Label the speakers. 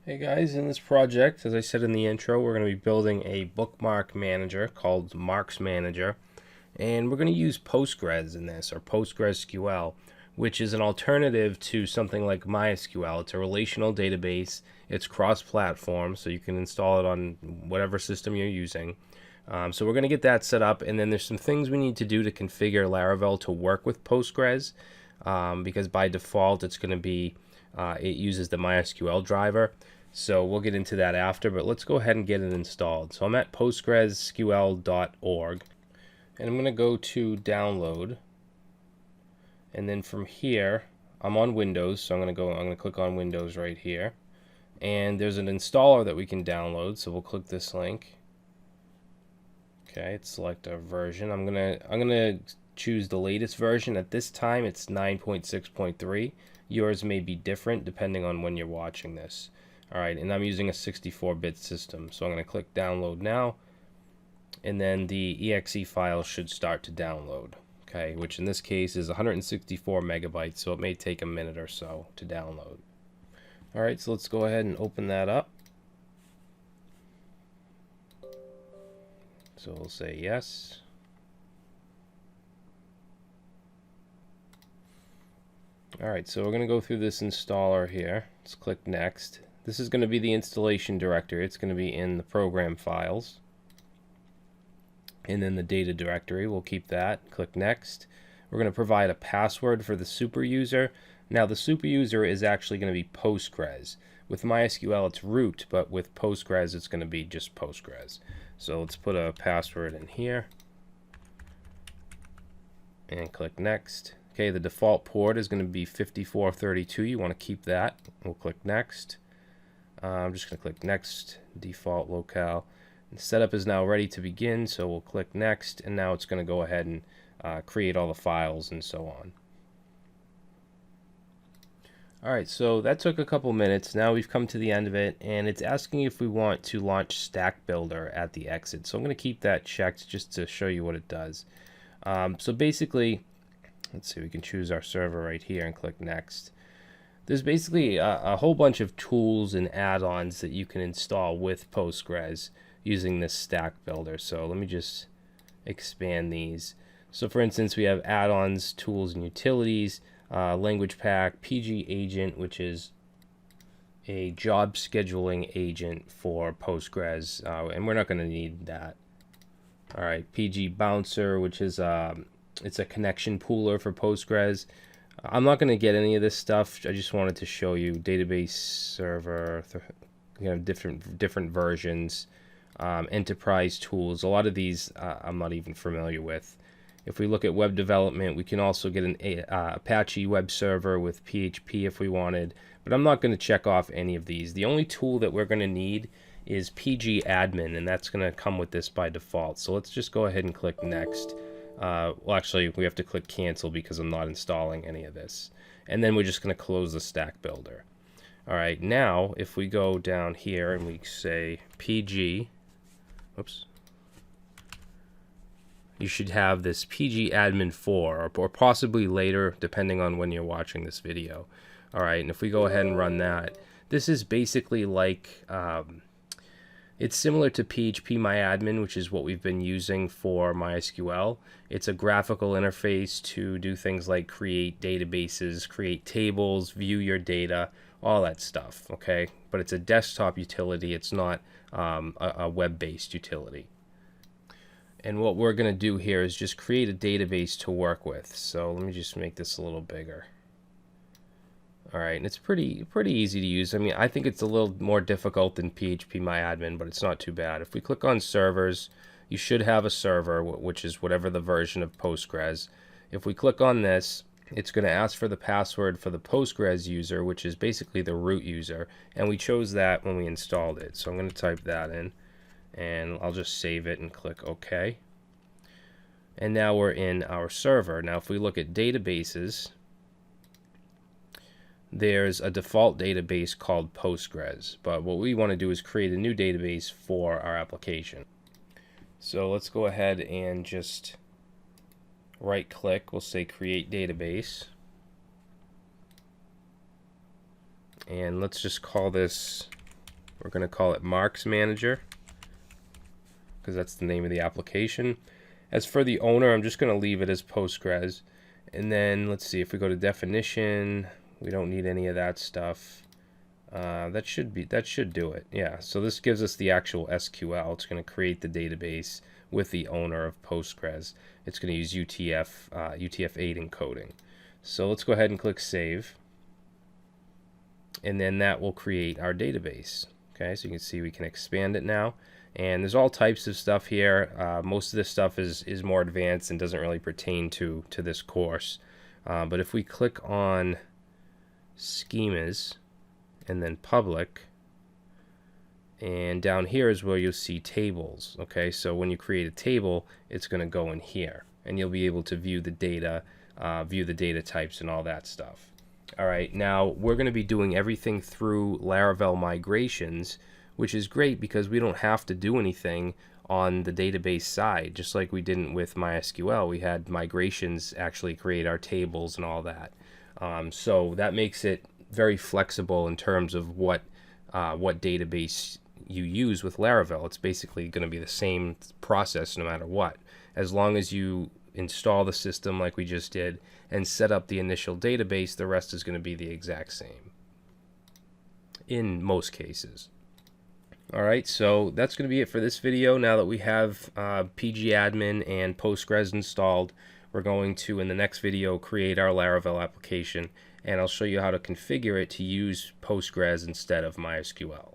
Speaker 1: Hey guys, in this project, as I said in the intro, we're going to be building a bookmark manager called Marks Manager, and we're going to use Postgres in this, or PostgreSQL, which is an alternative to something like MySQL. It's a relational database. It's cross-platform, so you can install it on whatever system you're using. So we're going to get that set up, and then there's some things we need to do to configure Laravel to work with Postgres, because by default it's going to be it uses the MySQL driver. So we'll get into that after, but let's go ahead and get it installed. So I'm at postgresql.org, and I'm going to go to download, and then from here I'm on Windows, so I'm going to click on Windows right here, and there's an installer that we can download. So we'll click this link. Okay, select a version. I'm gonna choose the latest version. At this time it's 9.6.3. Yours may be different depending on when you're watching this. Alright, and I'm using a 64-bit system, so I'm going to click download now, and then the exe file should start to download, okay, which in this case is 164 megabytes, so it may take a minute or so to download. Alright, so let's go ahead and open that up. So we'll say yes. Alright, so we're going to go through this installer here. Let's click next. This is going to be the installation directory. It's going to be in the program files. And then the data directory, we'll keep that. Click next. We're going to provide a password for the super user. Now the super user is actually going to be Postgres. With MySQL it's root, but with Postgres it's going to be just Postgres. So let's put a password in here. And click next. Okay, the default port is going to be 5432. You want to keep that. We'll click next. I'm just going to click next, default locale. And setup is now ready to begin, so we'll click next, and now it's going to go ahead and create all the files and so on. Alright, so that took a couple minutes. Now we've come to the end of it, and it's asking if we want to launch Stack Builder at the exit. So I'm going to keep that checked just to show you what it does. So basically, let's see, we can choose our server right here and click next. There's basically a whole bunch of tools and add-ons that you can install with Postgres using this stack builder. So let me just expand these. So for instance, we have add-ons, tools, and utilities, language pack, pgAgent, which is a job scheduling agent for Postgres, and we're not going to need that. All right, pgBouncer, which is it's a connection pooler for Postgres. I'm not going to get any of this stuff. I just wanted to show you database server, different versions, enterprise tools. A lot of these I'm not even familiar with. If we look at web development, we can also get an Apache web server with PHP if we wanted, but I'm not going to check off any of these. The only tool that we're going to need is pgAdmin, and that's going to come with this by default. So let's just go ahead and click next. Well, actually, we have to click cancel because I'm not installing any of this. And then we're just going to close the stack builder. All right, now if we go down here and we say pg, oops, you should have this pgAdmin 4 or possibly later, depending on when you're watching this video. All right, and if we go ahead and run that, this is basically like it's similar to phpMyAdmin, which is what we've been using for MySQL. It's a graphical interface to do things like create databases, create tables, view your data, all that stuff, okay? But it's a desktop utility. It's not a web-based utility. And what we're going to do here is just create a database to work with. So let me just make this a little bigger. Alright, and it's pretty easy to use. I mean, I think it's a little more difficult than phpMyAdmin, but it's not too bad. If we click on servers, you should have a server, which is whatever the version of Postgres. If we click on this, it's going to ask for the password for the Postgres user, which is basically the root user, and we chose that when we installed it. So I'm going to type that in, and I'll just save it and click OK. And now we're in our server. Now if we look at databases, there's a default database called Postgres, but what we want to do is create a new database for our application. So let's go ahead and just right click, we'll say create database, and let's just call this We're going to call it Marks Manager because that's the name of the application. As for the owner, I'm just going to leave it as Postgres. And then let's see, if we go to definition, we don't need any of that stuff. That should do it. Yeah, so this gives us the actual SQL. It's going to create the database with the owner of Postgres. It's going to use UTF-8 encoding. So let's go ahead and click Save. And then that will create our database. Okay, so you can see we can expand it now. And there's all types of stuff here. Most of this stuff is more advanced and doesn't really pertain to this course. But if we click on schemas and then public, and down here is where you'll see tables. Okay, so when you create a table, it's going to go in here, and you'll be able to view the data types and all that stuff. All right, now we're going to be doing everything through Laravel migrations, which is great because we don't have to do anything on the database side. Just like we didn't with MySQL, we had migrations actually create our tables and all that. So that makes it very flexible in terms of what database you use with Laravel. It's basically going to be the same process no matter what, as long as you install the system like we just did and set up the initial database. The rest is going to be the exact same in most cases. Alright, so that's going to be it for this video. Now that we have pgAdmin and Postgres installed, we're going to, in the next video, create our Laravel application, and I'll show you how to configure it to use Postgres instead of MySQL.